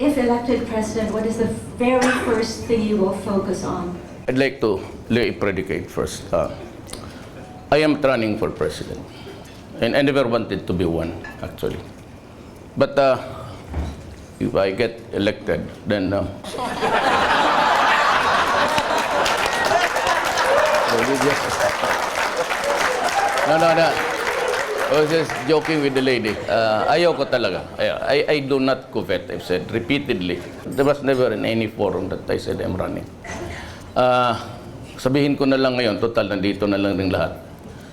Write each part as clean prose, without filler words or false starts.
If elected president, what is the very first thing you will focus on? I'd like to lay a predicate first. I am running for president, and I never wanted to be one, actually. But if I get elected, then no, I was just joking with the lady. Ayaw ko talaga. I do not covet, I've said repeatedly. There was never in any forum that I said I'm running. Sabihin ko na lang ngayon, total, nandito na lang rin lahat.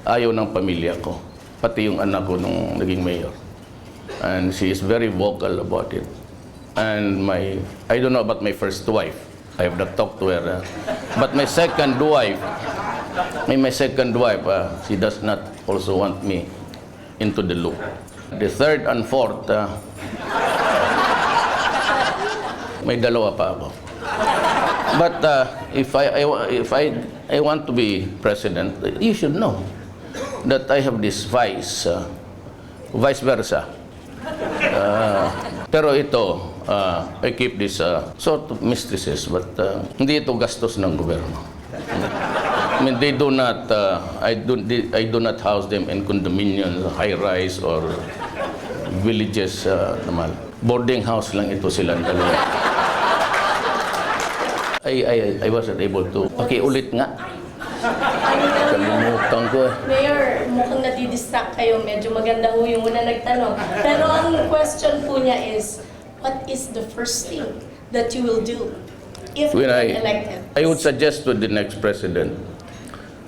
Ayaw ng pamilya ko, pati yung anak ko nung naging mayor. And she is very vocal about it. And I don't know about my first wife. I have not talked to her. But my second wife, she does not also want me into the loop. The third and fourth, may dalawa pa ako. But if I want to be president, you should know that I have this vice versa. Pero ito, I keep this sort of mistresses, but hindi ito gastos ng gobyerno. I mean, they do not, I do not house them in condominiums, high-rise, or villages naman. Boarding house lang ito silang dalawa. I wasn't able to. Okay, ulit nga. Kalimutan ko. Mayor, mukhang nadidistract kayo. Medyo maganda ho yung una nagtanong. Pero ang question po niya is, what is the first thing that you will do if When you're elected? I would suggest to the next president,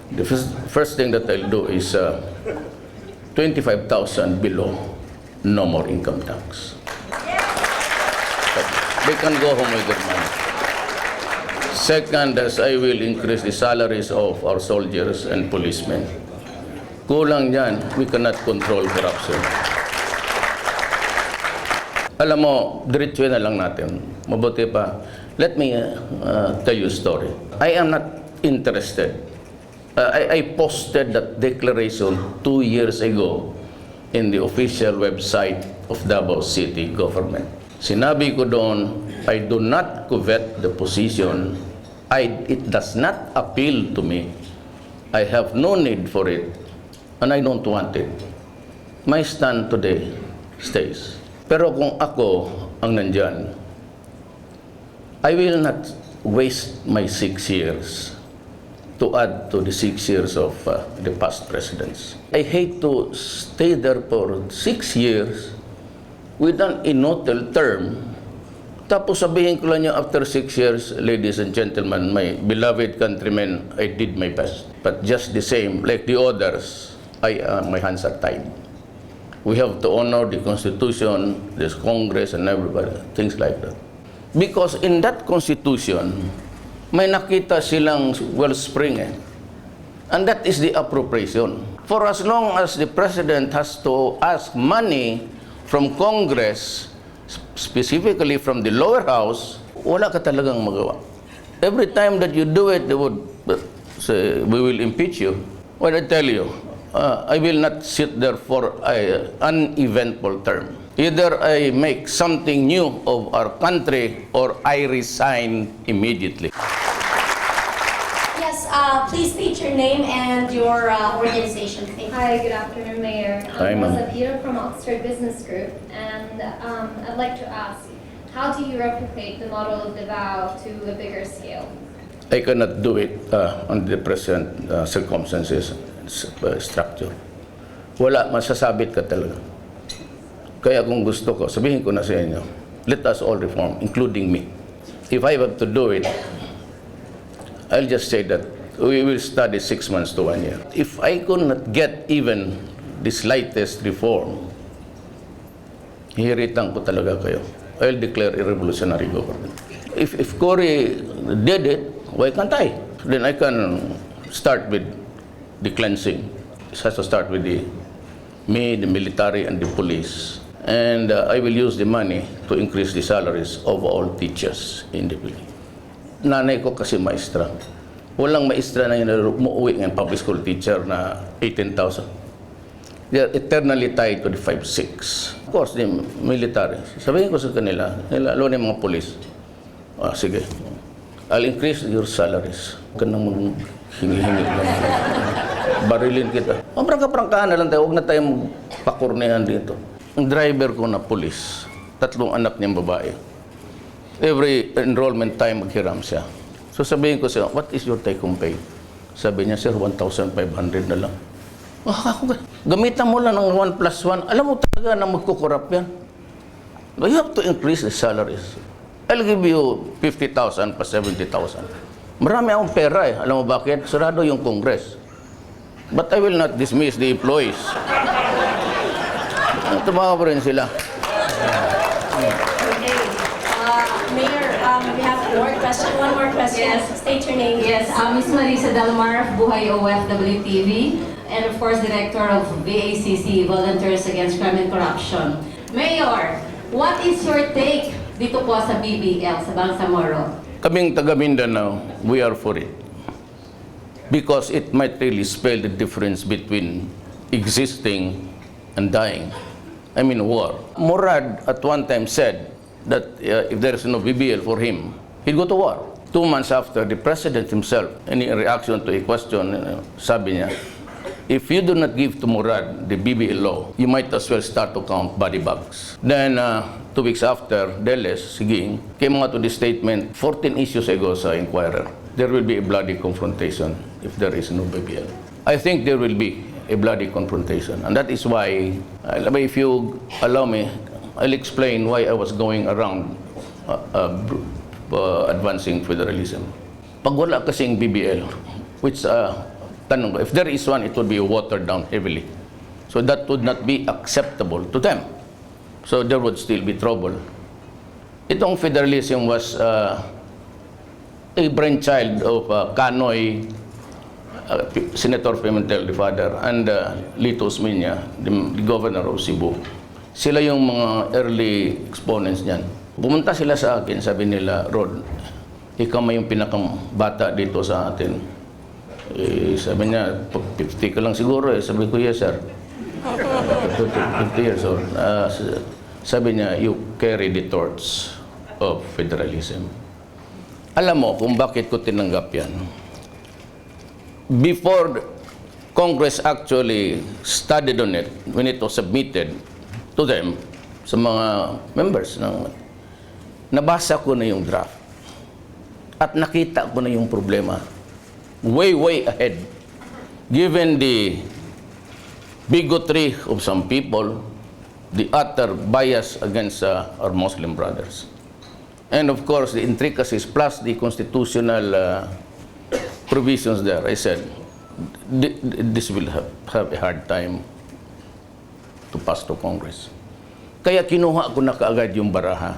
the first thing that I'll do is 25,000 below, no more income tax. They can go home with their money. Second, as I will increase the salaries of our soldiers and policemen. Kulang yan, we cannot control corruption. Alam mo, diretso na lang natin. Mabuti pa. Let me tell you a story. I am not interested. I posted that declaration 2 years ago in the official website of Davao City government. Sinabi ko doon, I do not covet the position. It does not appeal to me. I have no need for it, and I don't want it. My stand today stays. Pero kung ako ang nandyan, I will not waste my 6 years to add to the 6 years of the past presidents. I hate to stay there for 6 years with an inaudible term. Tapos sabihin ko lang niya, after 6 years, ladies and gentlemen, my beloved countrymen, I did my best. But just the same, like the others, my hands are tied. We have to honor the Constitution, this Congress, and everybody, things like that. Because in that Constitution, may nakita silang wellspring eh. And that is the appropriation. For as long as the President has to ask money from Congress, specifically from the lower house, wala ka talagang magawa. Every time that you do it, they would say, we will impeach you. Well, I tell you, I will not sit there for an uneventful term. Either I make something new of our country or I resign immediately. Yes, please state your name and your organization. Thank you. Hi, good afternoon, Mayor. Hi, I'm ma'am. Elsa from Oxford Business Group, and I'd like to ask, how do you replicate the model of Davao to a bigger scale? I cannot do it under the present circumstances and structure. Wala, masasabit ka talaga. Kaya kung gusto ko, sabihin ko na sa inyo, let us all reform, including me. If I have to do it, I'll just say that we will study 6 months to 1 year. If I could not get even the slightest reform, hihiritan ko talaga kayo. I'll declare a revolutionary government. If Cory did it, why can't I? Then I can start with the cleansing. It has to start with me, the military, and the police. And I will use the money to increase the salaries of all teachers in the building. Nanay ko kasi maestra. Walang maestra na umuwi ng public school teacher na 18,000. they are eternally tied to the 5-6. Of course, the military. Sabihin ko sa kanila, lalo na yung mga polis, sige, I'll increase your salaries. Huwag ka nang hingi-hingi lang. Barilin kita. Prangka-prangkaan na lang tayo. Huwag na tayong pakurnehan dito. Ang driver ko na polis, 3 anak niyang babae. Every enrollment time maghiram siya. So sabihin ko siya, what is your take-home pay? Sabi niya, sir, 1,500 na lang. Gamitan mo lang ng 1+1. Alam mo talaga na magkukurap yan. You have to increase the salaries. I'll give you 50,000 plus 70,000. Marami akong pera eh. Alam mo bakit? Sarado yung Congress. But I will not dismiss the employees. Tumawa pa rin sila. Okay. Mayor, we have one more question. Yes. State your name. Yes, Miss Marisa Dalmar of Buhay OFW TV, and of course, Director of VACC, Volunteers Against Crime and Corruption. Mayor, what is your take dito po sa BBL, sa Bangsamoro? Kaming taga Mindanao, we are for it. Because it might really spell the difference between existing and dying. I mean, war. Murad at one time said that if there is no BBL for him, he'd go to war. 2 months after, the president himself, in reaction to a question, sabi niya, if you do not give to Murad the BBL law, you might as well start to count body bags. Then, 2 weeks after, Deles, Siging, came out with the statement 14 issues ago sa Inquirer. There will be a bloody confrontation if there is no BBL. I think there will be a bloody confrontation. And that is why, if you allow me, I'll explain why I was going around advancing federalism. Pag wala kasing BBL, which tanong ko, if there is one, it would be watered down heavily. So that would not be acceptable to them. So there would still be trouble. Itong federalism was a brainchild of Kanoy, Senator Pimentel, the father, and Lito Osmeña, the governor of Cebu. Sila yung mga early exponents niyan. Pumunta sila sa akin, sabi nila, Rod, ikaw may yung pinakabata dito sa atin. Sabi niya, 50 ka lang siguro eh. Sabi ko, yes sir. 50 years old. Sabi niya, you carry the torch of federalism. Alam mo kung bakit ko tinanggap yan. Before Congress actually studied on it, when it was submitted to them, sa mga members, nabasa ko na yung draft. At nakita ko na yung problema. Way ahead. Given the bigotry of some people, the utter bias against our Muslim brothers. And of course, the intricacies plus the constitutional provisions there. I said, this will have a hard time to pass to Congress. Kaya kinuha ko na kaagad yung baraha.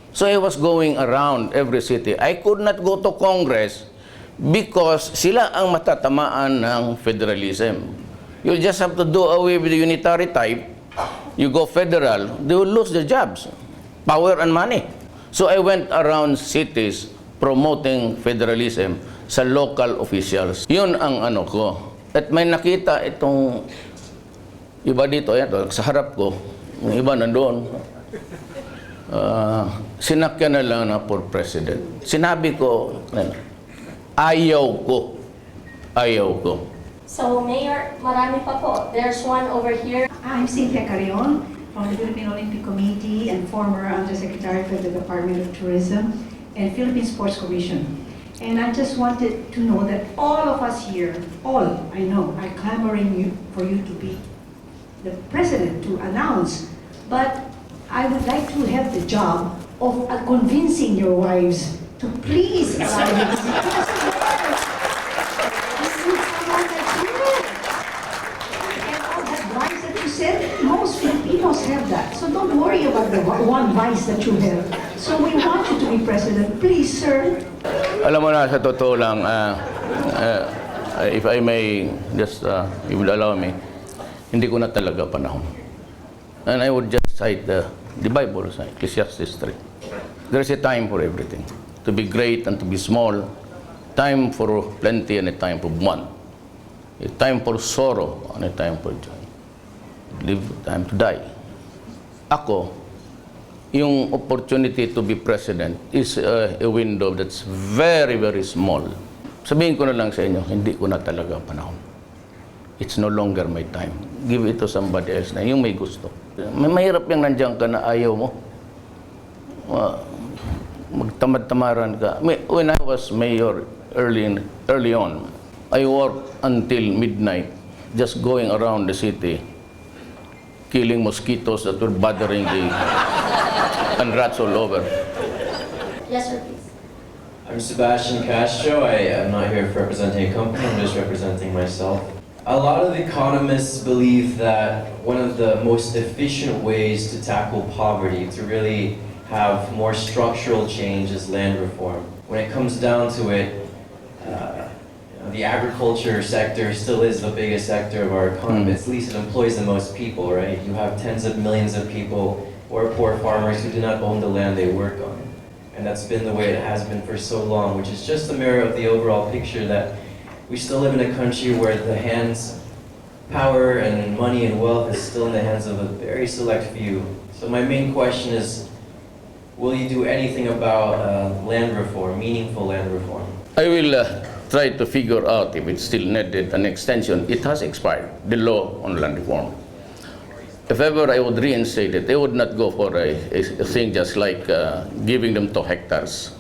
So I was going around every city. I could not go to Congress because sila ang matatamaan ng federalism. You just have to do away with the unitary type. You go federal, they will lose their jobs, power and money. So I went around cities promoting federalism sa local officials. Yun ang ano ko. At may nakita itong iba dito, ayan, sa harap ko, yung iba nandoon. Sinakyan na lang na for president. Sinabi ko, ayaw ko. So, Mayor, marami pa po. There's one over here. I'm Cynthia Carrion from the Philippine Olympic Committee and former Undersecretary for the Department of Tourism and Philippine Sports Commission. And I just wanted to know that all of us here, all I know, are clamoring for you to be the president to announce. But I would like to have the job of convincing your wives to please allow you to be most Filipinos have that. So don't worry about the one vice that you have. So we want you to be president. Please, sir. Alam mo na, sa totoo lang, if I may just, you will allow me, hindi ko na talaga panahon. And I would just cite the Bible, Ecclesiastes 3. There is a time for everything. To be great and to be small. Time for plenty and a time for want. A time for sorrow and a time for joy. live time to die. Ako, yung opportunity to be president is a window that's very, very small. Sabihin ko na lang sa inyo, hindi ko na talaga panahon. It's no longer my time. Give it to somebody else na yung may gusto. Mahirap yung nandiyan ka na ayaw mo. Magtamad-tamaran ka. When I was mayor early on, I worked until midnight just going around the city killing mosquitoes that were bothering and rats all over. Yes, sir, please. I'm Sebastian Castro. I am not here representing a company, I'm just representing myself. A lot of economists believe that one of the most efficient ways to tackle poverty, to really have more structural change, is land reform. When it comes down to it, the agriculture sector still is the biggest sector of our economy. At least it employs the most people, right? You have tens of millions of people who are poor farmers who do not own the land they work on. And that's been the way it has been for so long, which is just a mirror of the overall picture that we still live in a country where the power and money and wealth is still in the hands of a very select few. So my main question is, will you do anything about land reform, meaningful land reform? I will try to figure out if it's still needed an extension. It has expired, the law on land reform. If ever I would reinstate it, I would not go for a thing just like giving them 2 hectares.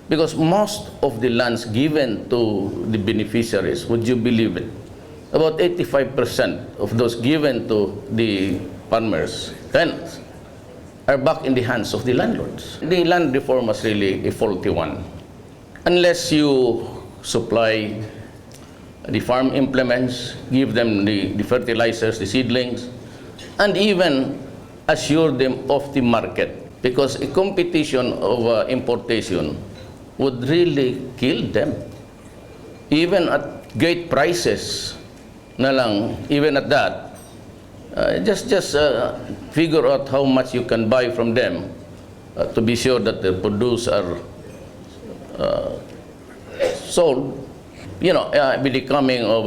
Because most of the lands given to the beneficiaries, would you believe it? About 85% of those given to the farmers, tenants, are back in the hands of the landlords. The land reform was really a faulty one. Unless you supply the farm implements, give them the fertilizers, the seedlings, and even assure them of the market. Because a competition of importation would really kill them. Even at great prices na lang, even at that, just figure out how much you can buy from them to be sure that the produce are sold. You know, becoming of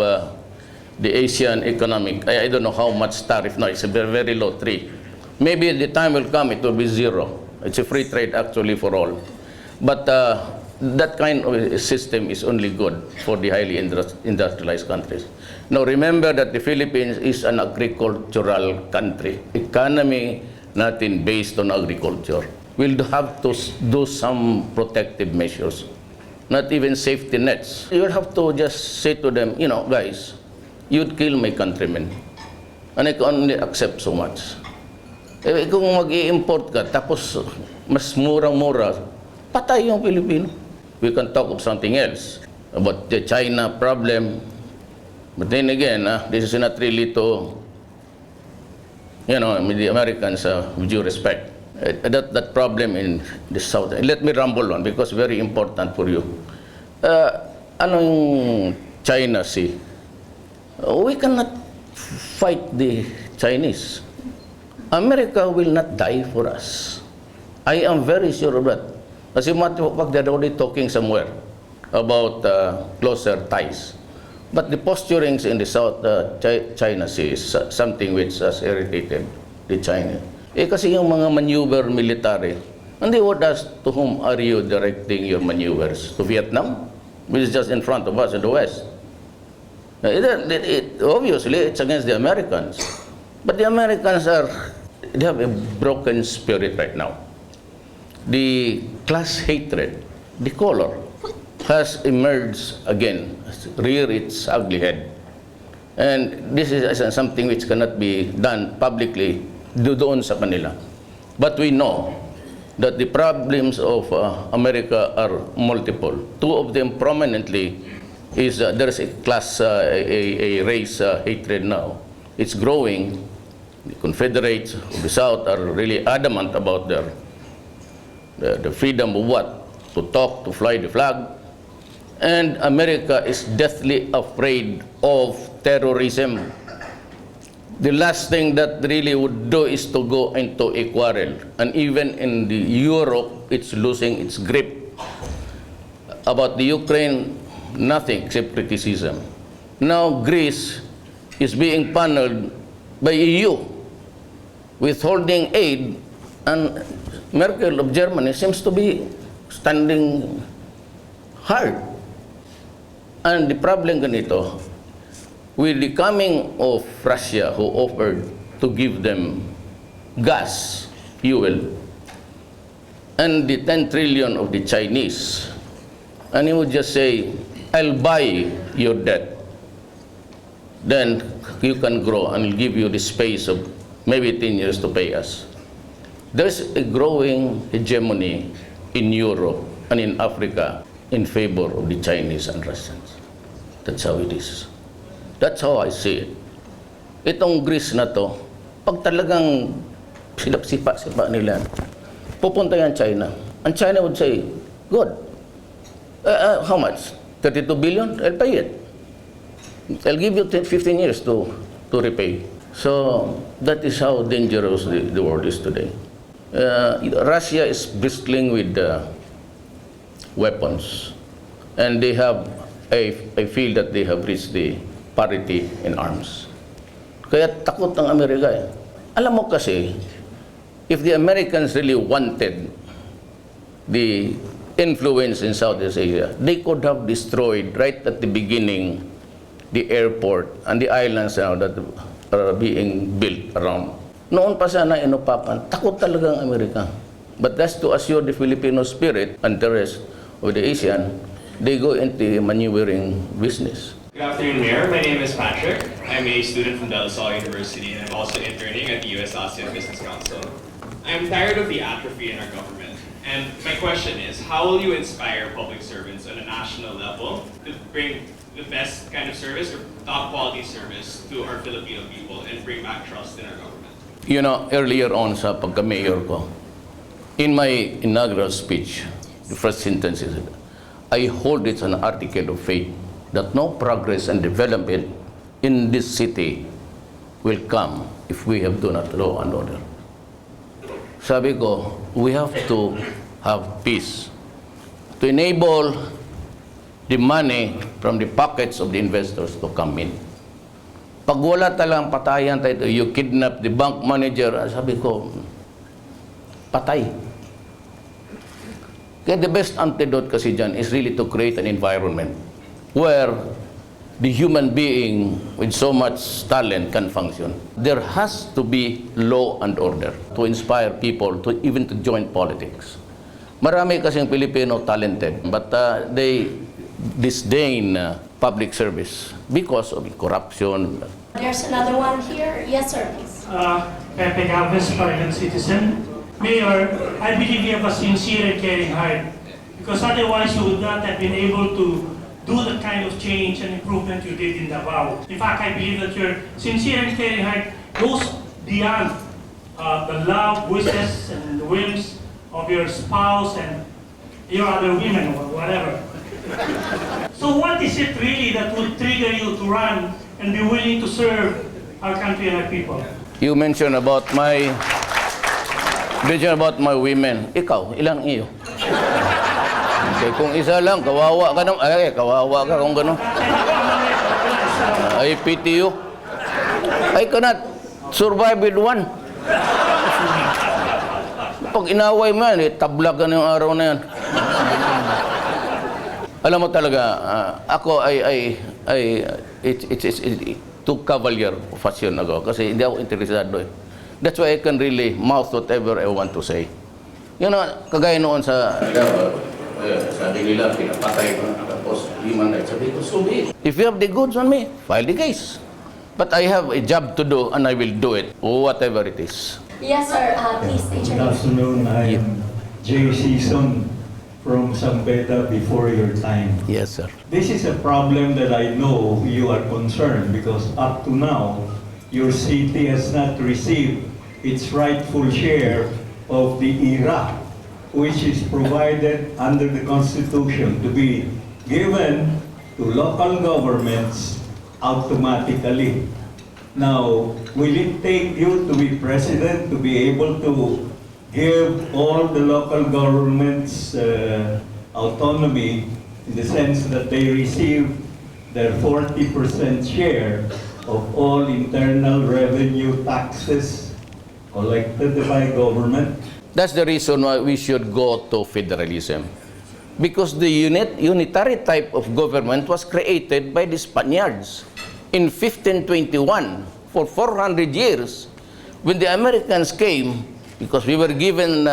the Asian economic, I don't know how much tariff now, it's a very, very low 3. Maybe the time will come, it will be 0. It's a free trade actually for all. But that kind of a system is only good for the highly industrialized countries. Now remember that the Philippines is an agricultural country. Economy natin based on agriculture. We'll have to do some protective measures, not even safety nets. You'll have to just say to them, you know, guys, you'd kill my countrymen. And I can only accept so much. Eh, kung mag-i-import ka, tapos mas murang-mura, patay yung Pilipino. We can talk of something else, about the China problem. But then again, this is not really to, you know, the Americans, with due respect. That problem in the South. Let me rumble on because very important for you. Anong China Sea? We cannot fight the Chinese. America will not die for us. I am very sure of that. As a matter of fact, they're already talking somewhere about closer ties. But the posturings in the South China Sea is something which has irritated the China. Eh kasi yung mga maneuver military, and they would ask, to whom are you directing your maneuvers? To Vietnam? Which is just in front of us in the West. Obviously, it's against the Americans. But the Americans they have a broken spirit right now. The class hatred, the color, has emerged again, rear its ugly head. And this is something which cannot be done publicly doon sa kanila. But we know that the problems of America are multiple. 2 of them prominently is there's a class, a race hatred now. It's growing. The Confederates of the South are really adamant about the freedom of what? To talk, to fly the flag. And America is deathly afraid of terrorism. The last thing that really would do is to go into a quarrel. And even in the Europe, it's losing its grip. About the Ukraine, nothing except criticism. Now Greece is being paneled by EU. withholding aid, and Merkel of Germany seems to be standing hard. And the problem ganito, with the coming of Russia, who offered to give them gas, fuel, and the 10 trillion of the Chinese, and he would just say, I'll buy your debt. Then you can grow and I'll give you the space of maybe 10 years to pay us. There's a growing hegemony in Europe and in Africa in favor of the Chinese and Russians. That's how it is. That's how I see it. Itong Greece na to, pag talagang sipa nila, pupunta yan China. And China would say, good. How much? 32 billion? I'll pay it. I'll give you 15 years to repay. So that is how dangerous the world is today. Russia is bristling with weapons. And they have, I feel that they have reached the parity in arms. Kaya takot ang Amerika eh. Alam mo kasi, if the Americans really wanted the influence in Southeast Asia, they could have destroyed right at the beginning the airport and the islands now that are being built around. Noon pa sana inupakan, takot talaga ang Amerika. But that's to assure the Filipino spirit and the rest of the Asian, they go into maneuvering business. Good afternoon, Mayor. My name is Patrick. I'm a student from De La Salle University, and I'm also interning at the U.S. ASEAN Business Council. I'm tired of the atrophy in our government, and my question is, how will you inspire public servants on a national level to bring the best kind of service or top quality service to our Filipino people and bring back trust in our government? You know, earlier on sa pagka-mayor ko, in my inaugural speech, the first sentence is, I hold it an article of faith that no progress and development in this city will come if we have do not law and order. Sabi ko, we have to have peace to enable the money from the pockets of the investors to come in. Pag wala talang patayan tayo, you kidnap the bank manager, sabi ko, patay. Kaya the best antidote kasi dyan is really to create an environment where the human being with so much talent can function. There has to be law and order to inspire people to even to join politics. Marami kasing Filipino talented, but they disdain public service because of corruption. There's another one here. Yes, sir, please. Pepe Galvez, private citizen. Mayor, I believe you have a sincere and caring heart, because otherwise you would not have been able to do the kind of change and improvement you did in Davao. In fact, I believe that your sincere and caring heart goes beyond the love, wishes, and the whims of your spouse and your other women or whatever. So what is it really that would trigger you to run and be willing to serve our country and our people? You mentioned about my women. Ikaw, ilang iyo? Okay, kung isa lang, kawawa ka naman. Ay, kawawa ka kung gano'n. I pity you. I cannot survive with one. Pag inaway mo yan, tablag ka na yung araw na yan. Alam mo talaga, ako it's too cavalier fashion ako kasi hindi ako interesado eh. That's why I can really mouth whatever I want to say. You know, kagaya noon sa sabi nila, pinapatay ko tapos human rights. Sabi ko, so be it. If you have the goods on me, file the case. But I have a job to do and I will do it, whatever it is. Yes, sir. Please state your Good name. afternoon. I am Jay Season from Sambeta before your time. Yes, sir. This is a problem that I know you are concerned because up to now, your city has not received its rightful share of the IRA, which is provided under the Constitution to be given to local governments automatically. Now, will it take you to be president to be able to give all the local governments autonomy in the sense that they receive their 40% share of all internal revenue taxes elected by government. That's the reason why we should go to federalism. Because the unitary type of government was created by the Spaniards in 1521 for 400 years. When the Americans came, because we were given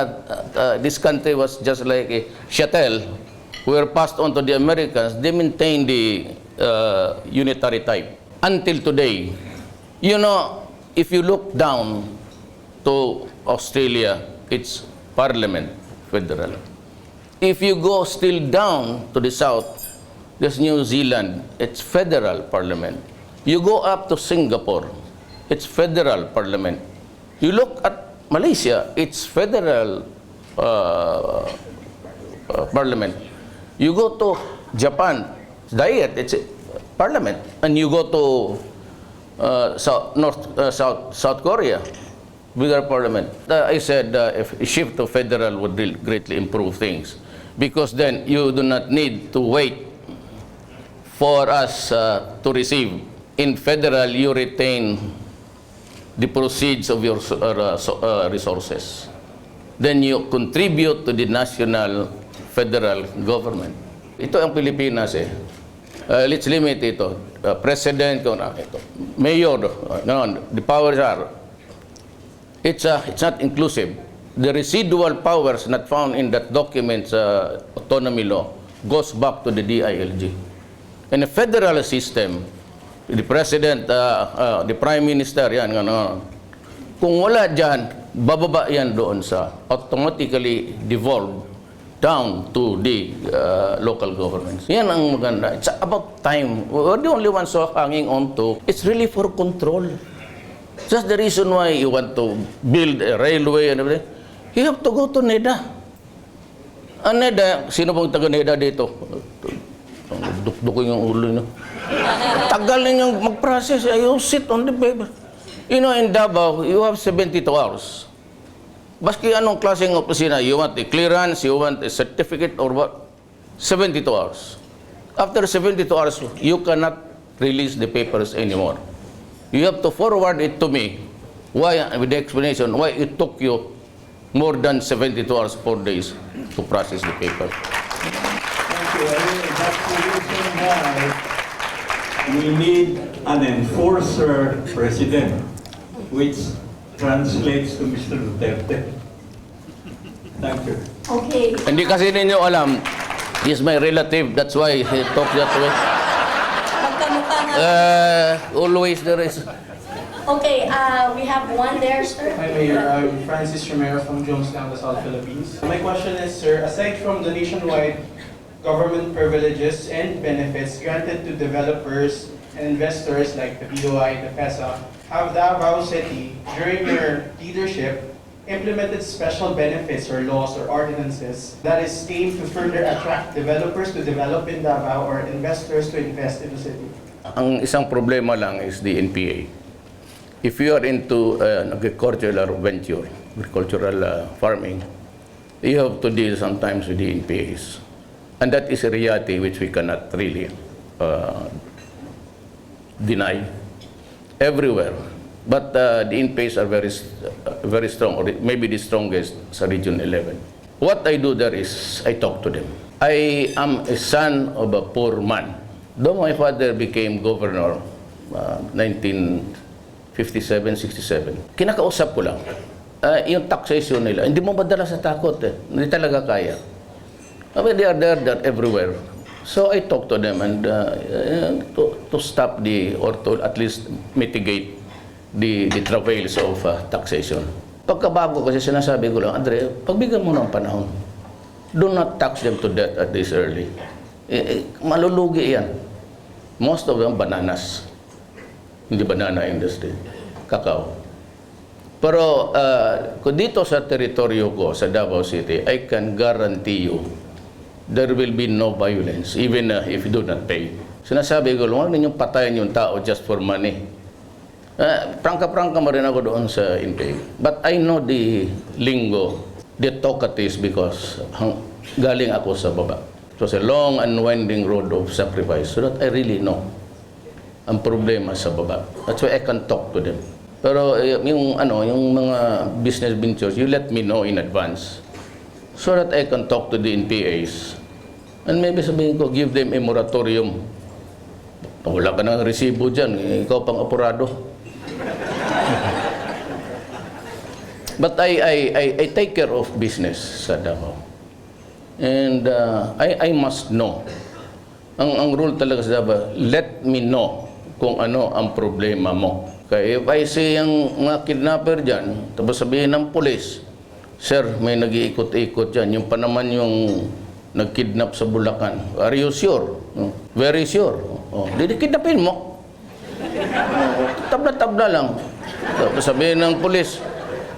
this country was just like a chattel, we were passed on to the Americans, they maintained the unitary type until today. You know, if you look down to Australia, it's parliament, federal. If you go still down to the south, there's New Zealand, it's federal parliament. You go up to Singapore, it's federal parliament. You look at Malaysia, it's federal parliament. You go to Japan, Diet, it's a parliament. And you go to South Korea, bigger parliament. I said if a shift to federal would greatly improve things, because then you do not need to wait for us to receive. In federal, you retain the proceeds of your resources. Then you contribute to the national federal government. Ito ang Pilipinas eh. Let's limit ito. President, ito. Mayor, the powers are. It's not inclusive. The residual powers not found in that document's autonomy law goes back to the DILG. In a federal system, the president, the prime minister, yan, kung wala dyan, bababa yan doon sa automatically devolved down to the local governments. Yan ang maganda. It's about time. We're the only ones who are hanging on to. It's really for control. Just the reason why you want to build a railway and everything, you have to go to NEDA. Ang NEDA, sino pong taga NEDA dito? Dukdukin yung ulo nyo. Tagal ninyong mag-process. You sit on the paper. You know, in Davao, you have 72 hours. Baski anong klaseng opisina, you want a clearance, you want a certificate, or what? 72 hours. After 72 hours, you cannot release the papers anymore. You have to forward it to me. Why, with the explanation, why it took you more than 72 hours, 4 days to process the paper. Thank you. That's the reason why we need an enforcer president, which translates to Mr. Duterte. Thank you. Okay. Hindi kasi ninyo alam, he's my relative, that's why he talks that way. Magkamukha nga. Always there is. Okay, we have one there, sir. Hi, Mayor. I'm Francis Romero from Jonestown, the South Philippines. My question is, sir, aside from the nationwide government privileges and benefits granted to developers and investors like the BOI, the PESA, have Davao City, during your leadership, implemented special benefits or laws or ordinances that is aimed to further attract developers to develop in Davao or investors to invest in the city? Ang isang problema lang is the NPA. If you are into agricultural venture, agricultural farming, you have to deal sometimes with the NPAs. And that is a reality which we cannot really deny everywhere. But the NPAs are very strong, or maybe the strongest sa Region 11. What I do there is, I talk to them. I am a son of a poor man. Though my father became governor 1957-67, kinakausap ko lang. Yung taxation nila, hindi mo madala sa takot eh. Hindi talaga kaya. I mean, they are there everywhere. So I talk to them and to stop or to at least mitigate the travails of taxation. Pagkabago kasi sinasabi ko lang, Andre, pagbigyan mo ng panahon. Do not tax them to death at this early. Malulugi yan. Most of them bananas. Hindi banana industry. Kakao. Pero kung dito sa teritoryo ko, sa Davao City, I can guarantee you there will be no violence, even if you do not pay. Sinasabi ko, huwag ninyong patayin yung tao just for money. Prangka-prangka mo rin ako doon sa NPA. But I know the lingo, the talkative, because galing ako sa baba. It was a long and winding road of sacrifice, so that I really know ang problema sa baba. That's why I can talk to them. Pero yung mga business ventures, you let me know in advance so that I can talk to the NPAs. And maybe sabihin ko, give them a moratorium. Wala ka ng resibo dyan, ikaw pang apurado. But I take care of business sa Davao. And I must know. Ang rule talaga sa Davao, let me know kung ano ang problema mo. Kaya if I see yung mga kidnapper dyan, tapos sabihin ng pulis, sir, may nag-iikot-ikot dyan. Yung pa naman yung nag-kidnap sa Bulacan. Are you sure? Very sure. Kidnapin mo. Tabla-tabla lang. Tapos sabihin ng pulis,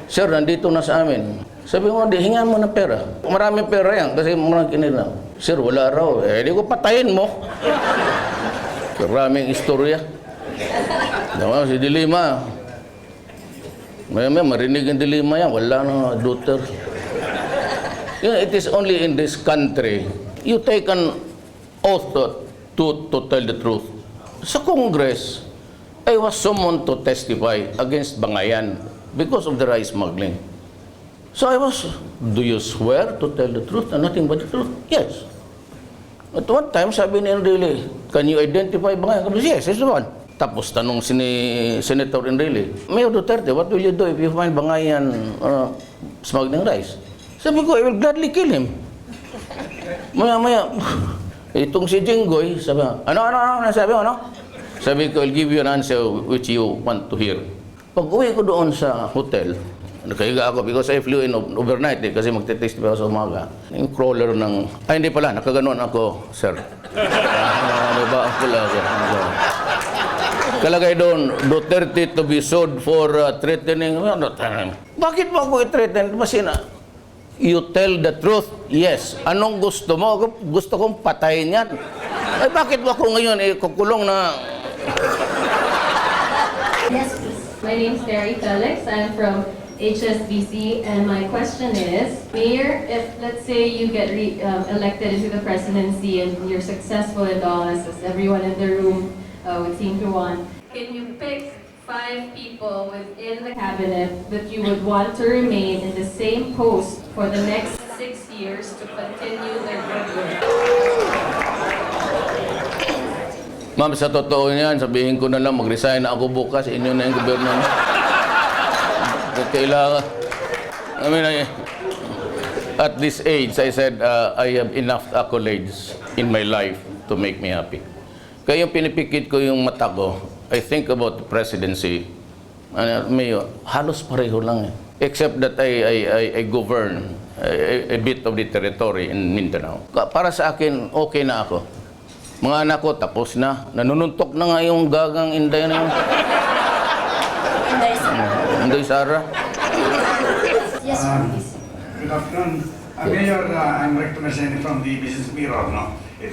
sir, nandito na sa amin. Sabi mo, hingan mo ng pera. Maraming pera yan kasi marang kinila. Sir, wala raw. Di ko patayin mo. Maraming istorya. Si Dilima. May marinig ang Dilima yan. Wala na Duterte. It is only in this country you take an oath to tell the truth. Sa Congress, I was summoned to testify against Bangayan because of the rice smuggling. So I was, do you swear to tell the truth and nothing but the truth? Yes. At one time, sabi ni Enrile, can you identify Bangayan? Yes, it's the one. Tapos tanong si Senator Enrile, Mayor Duterte, what will you do if you find Bangayan smuggling rice? Sabi ko, I will gladly kill him. Maya-maya, itong si Jinggoy, sabi, ano, sabi mo, ano? Sabi ko, I'll give you an answer which you want to hear. Pag uwi ko doon sa hotel, nakahiga ako because I flew in overnight kasi magte-test pa ako sa umaga. Yung crawler ng, hindi pala, nakaganon ako, sir. Diba, ang pula ako. Kalagay doon, Duterte to be sued for threatening. Bakit mo ako i-threaten? Masina. You tell the truth, yes. Anong gusto mo? Gusto kong patayin yan. Ay, bakit mo ako ngayon kukulong na... Yes, please. My name is Terry Felix. I'm from HSBC, and my question is, Mayor, if let's say you get elected into the presidency and you're successful in the office, as everyone in the room would seem to want, can you pick 5 people within the cabinet that you would want to remain in the same post for the next 6 years to continue their good work? Ma'am, sa totoo niyan, sabihin ko na lang, mag-resign na ako bukas, inyo na yung gobyerno. Kailangan, at this age, I said, I have enough accolades in my life to make me happy. Kaya yung pinipikit ko yung mata ko, I think about the presidency, Mayor, halos pareho lang eh. Except that I govern a bit of the territory in Mindanao. Para sa akin, okay na ako. Mga anak ko, tapos na. Nanununtok na nga yung gagang Inday na yun. Inday Sara. Yes, please. Good afternoon. Mayor, I'm representing from the Business Mirror. No? It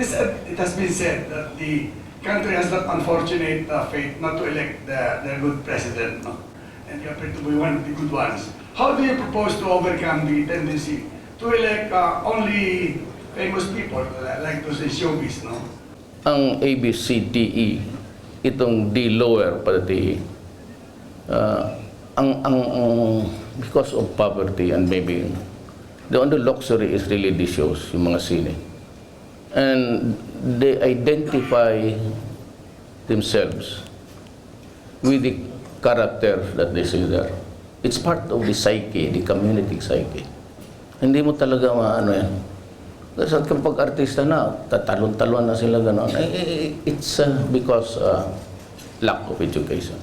has been said that the country has that unfortunate fate not to elect their good president, no? And you appear to be one of the good ones. How do you propose to overcome the tendency to elect only famous people, like those in showbiz, no? Ang ABCDE, itong D lower pa D, because of poverty and maybe the only luxury is really the shows, yung mga sine. And they identify themselves with the character that they see there. It's part of the psyche, the community psyche. Hindi mo talaga maano yan. Kasi kapag artista na, tatalon-talon na sila gano'n. It's because lack of education.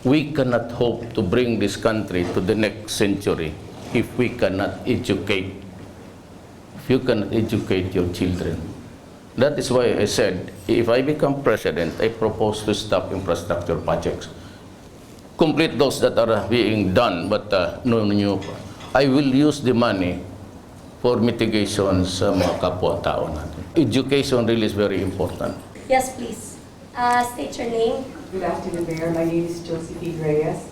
We cannot hope to bring this country to the next century if we cannot educate. If you cannot educate your children. That is why I said, if I become president, I propose to stop infrastructure projects. Complete those that are being done, but no new. I will use the money for mitigation sa mga kapwa-tao natin. Education really is very important. Yes, please. State your name. Good afternoon, Mayor. My name is Josephine Reyes,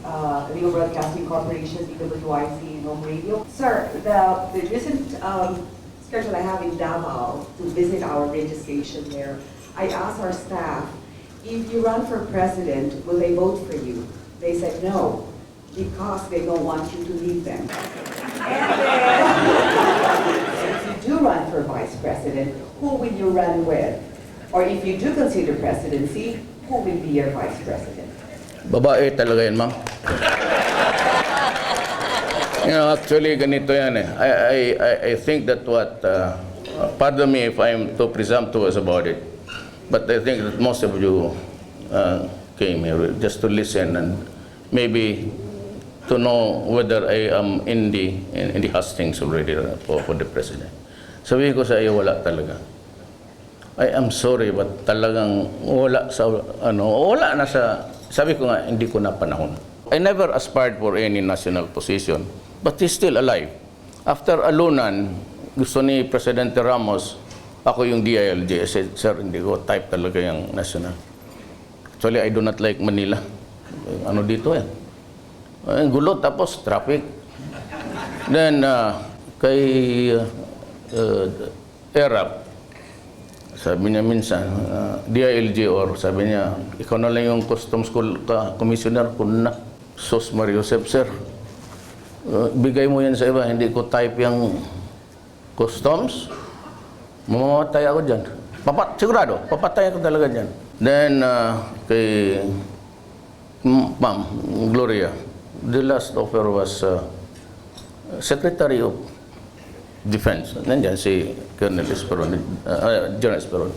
Legal Broadcasting Corporation, DWIC, Home Radio. Sir, the recent schedule I have in Davao to visit our radio station there, I asked our staff, if you run for president, will they vote for you? They said no. because they don't want you to leave them. And then, if you do run for vice president, who will you run with? Or if you do consider presidency, who will be your vice president? Babae talaga yan, ma'am. Actually, ganito yan eh. I think that pardon me if I'm too presumptuous about it, but I think that most of you came here just to listen and maybe to know whether I am in the hustings already for the president. Sabihin ko sa iyo, wala talaga. I am sorry, but talagang wala na sa, sabi ko nga, hindi ko na panahon. I never aspired for any national position, but he's still alive. After alunan, gusto ni Presidente Ramos, ako yung DILG. I said, sir, hindi ko type talaga yung national. Actually, I do not like Manila. Ano dito eh? Gulo, tapos traffic. Then, kay Erap, sabi niya minsan, DILG or sabi niya, ikaw na lang yung customs commissioner ko na. Sos Mario Joseph, sir. Bigay mo yan sa iba, hindi ko type yung customs. Mamamatay ako dyan. Sigurado, papatay ako talaga dyan. Then, kay Ma'am Gloria, the last offer was Secretary of Defense. Nandiyan si Colonel Esperon, General Esperon.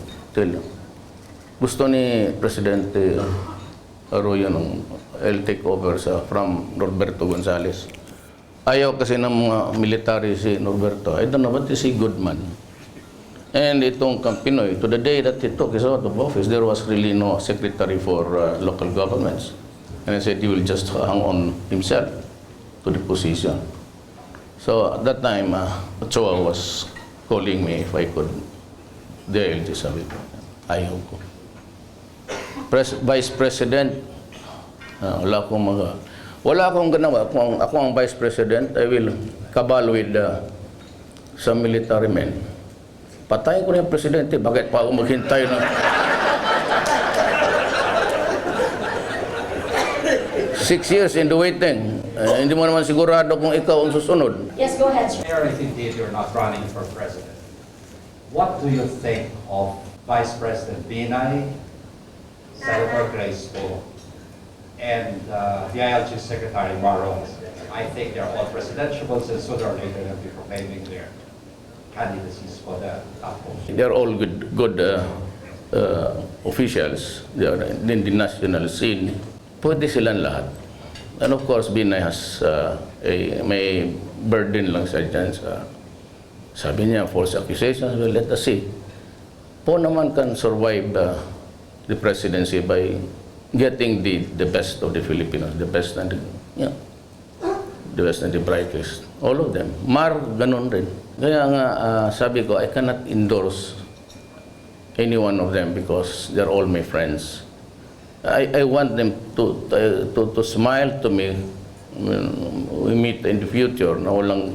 Gusto ni Presidente Arroyo nung I'll take over from Norberto Gonzales. Ayaw kasi ng mga military si Norberto. I don't know, but he's a good man. And itong Pinoy, to the day that he took his out of office, there was really no secretary for local governments. And I said he will just hang on himself to the position. So at that time, Ochoa was calling me if I could DILG, sabi ko. Ayaw ko. Vice President, wala akong ganawa. Kung ako ang Vice President, I will cabal with some military men. Patayin ko na yung Presidente. Bakit pa ako maghintay na? 6 years in the waiting. Hindi mo naman sigurado kung ikaw ang susunod. Yes, go ahead, sir. Mayor, if indeed you're not running for president, what do you think of Vice President Binay, Senator Grace Poe, and the ILG Secretary Barron? I think they're all presidentiables, and sooner or later they'll be proclaiming their candidacies for the top post. They're all good officials. They are in the national scene. Pwede silang lahat. And of course, Binay has may burden lang sa dyan. Sabi niya, false accusations. Well, let us see. Po naman can survive the presidency by getting the best of the Filipinos, the best and the best and the brightest. All of them. Mar, ganun rin. Kaya nga, sabi ko, I cannot endorse any one of them because they're all my friends. I want them to smile to me when we meet in the future na walang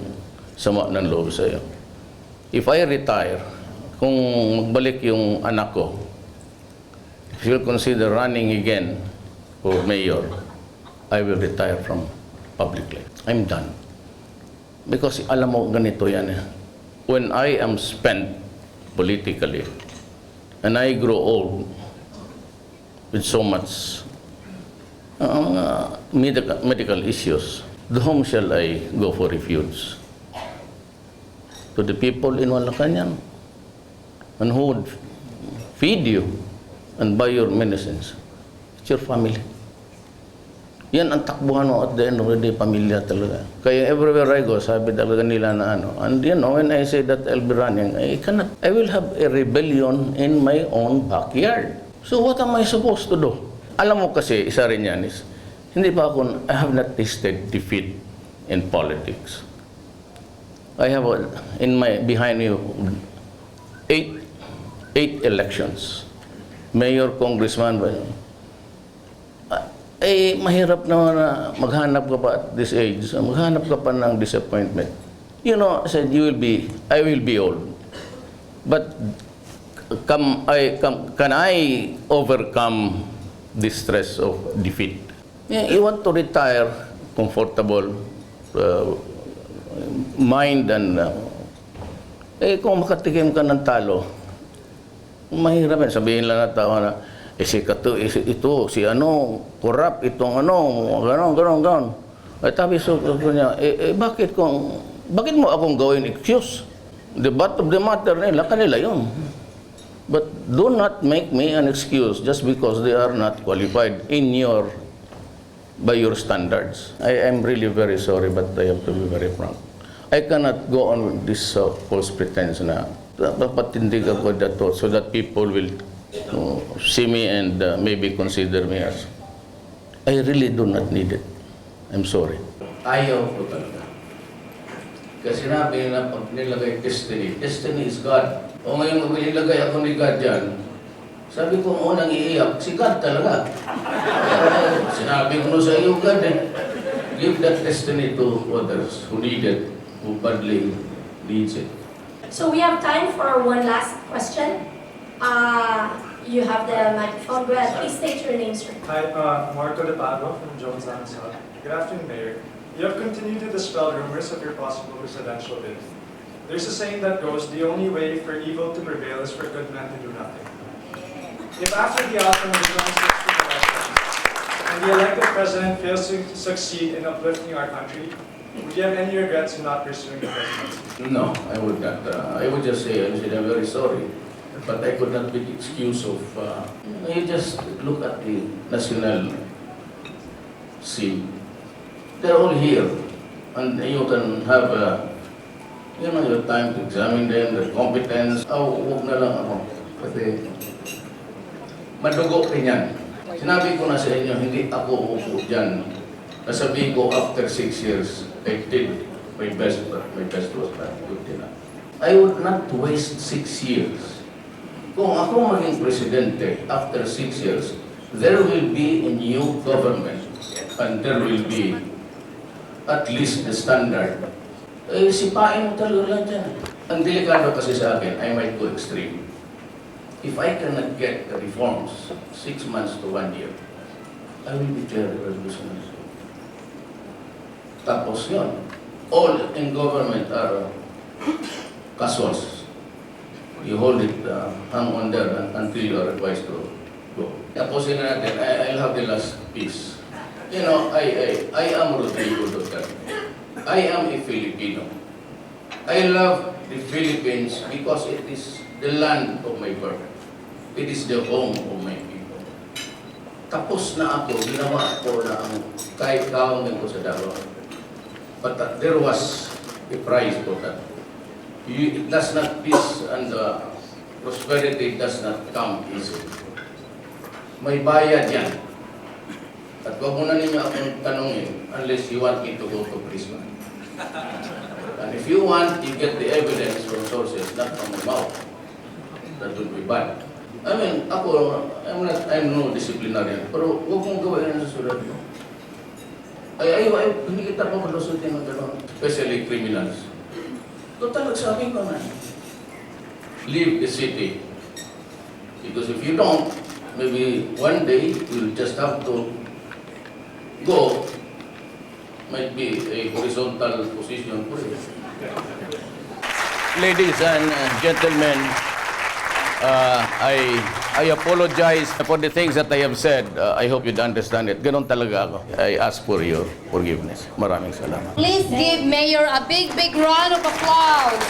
sama ng loob sa'yo. If I retire, kung magbalik yung anak ko, if you'll consider running again for mayor, I will retire from public life. I'm done. Because alam mo, ganito yan eh. When I am spent politically, and I grow old, with so much medical issues, to whom shall I go for refuge? To the people in Malacanang, and who would feed you and buy your medicines? It's your family. Yan ang takbuhan mo at the end of the day, pamilya talaga. Kaya everywhere I go, sabi talaga nila na ano. And you know, when I say that I'll be running, I will have a rebellion in my own backyard. So what am I supposed to do? Alam mo kasi, isa rin yan is, I have not tasted defeat in politics. I have, behind me, eight elections. Mayor, congressman, mahirap naman na maghanap ka pa at this age. Maghanap ka pa ng disappointment. You know, I said, I will be old. But can I overcome the stress of defeat? You want to retire comfortable mind and kung makatikim ka ng talo, mahirap yan. Sabihin lang na tao na, ito, si ano, corrupt, itong ano, ganon. Ay tabi so niya, bakit mo akong gawin excuse? The bottom of the matter nila, kanila yun. But do not make me an excuse just because they are not qualified by your standards. I am really very sorry, but I have to be very frank. I cannot go on with this false pretense na papatindig ako dato so that people will see me and maybe consider me as. I really do not need it. I'm sorry. Ayaw ko talaga. Kasi sinabi na pag nilagay destiny is God. O ngayon maglilagay ako ni God dyan, sabi ko unang iiyak, si God talaga. Sinabi ko sa iyo, God, give that destiny to others who need it, who badly needs it. So we have time for one last question. You have the microphone. Go ahead. Please state your name, sir. Hi, Marco De Pablo from Jones Lang South. Good afternoon, Mayor. You have continued to dispel rumors of your possible presidential bid. There's a saying that goes, the only way for evil to prevail is for good men to do nothing. If after the outcome of the 2016 election, and the elected president fails to succeed in uplifting our country, would you have any regrets in not pursuing the presidency? No, I would not. I would just say, I'm very sorry. But I could not be the excuse of, you just look at the national scene. They're all here. And you can have, your time to examine them, their competence. Huwag na lang ako. Kasi, madugo rin yan. Sinabi ko na sa inyo, hindi ako uupo dyan. Nasabi ko, after 6 years, I did my best, but my best was not good enough. I would not waste 6 years. Kung ako maging presidente, after 6 years, there will be a new government and there will be at least the standard. Sipain mo talaga lang dyan. Ang delikado kasi sa akin, I might go extreme. If I cannot get the reforms 6 months to 1 year, I will declare a revolutionary. Tapos yun, all in government are casuals. You hold it, hang on there until you are advised to go. Tapusin na natin, I'll have the last piece. You know, I am Rodrigo Duterte. I am a Filipino. I love the Philippines because it is the land of my birth. It is the home of my people. Tapos na ako, ginawa ko na ang kahit kaungan ko sa Davao. But there was a price for that. It does not, peace and prosperity does not come easy. May bayad yan. At wag mo na ninyo akong tanongin unless you want me to go to prison. And if you want, you get the evidence from sources, not from my mouth. That would be bad. I mean, ako, I'm no disciplinarian, pero wag mong gawin ang susunod mo. Hindi kita pa malusutin ng gano'n, especially criminals. Total, nagsabi ko na, leave the city. Because if you don't, maybe one day, you'll just have to go. Might be a horizontal position for you. Ladies and gentlemen, I apologize for the things that I have said. I hope you'd understand it. Ganon talaga ako. I ask for your forgiveness. Maraming salamat. Please give Mayor a big round of applause.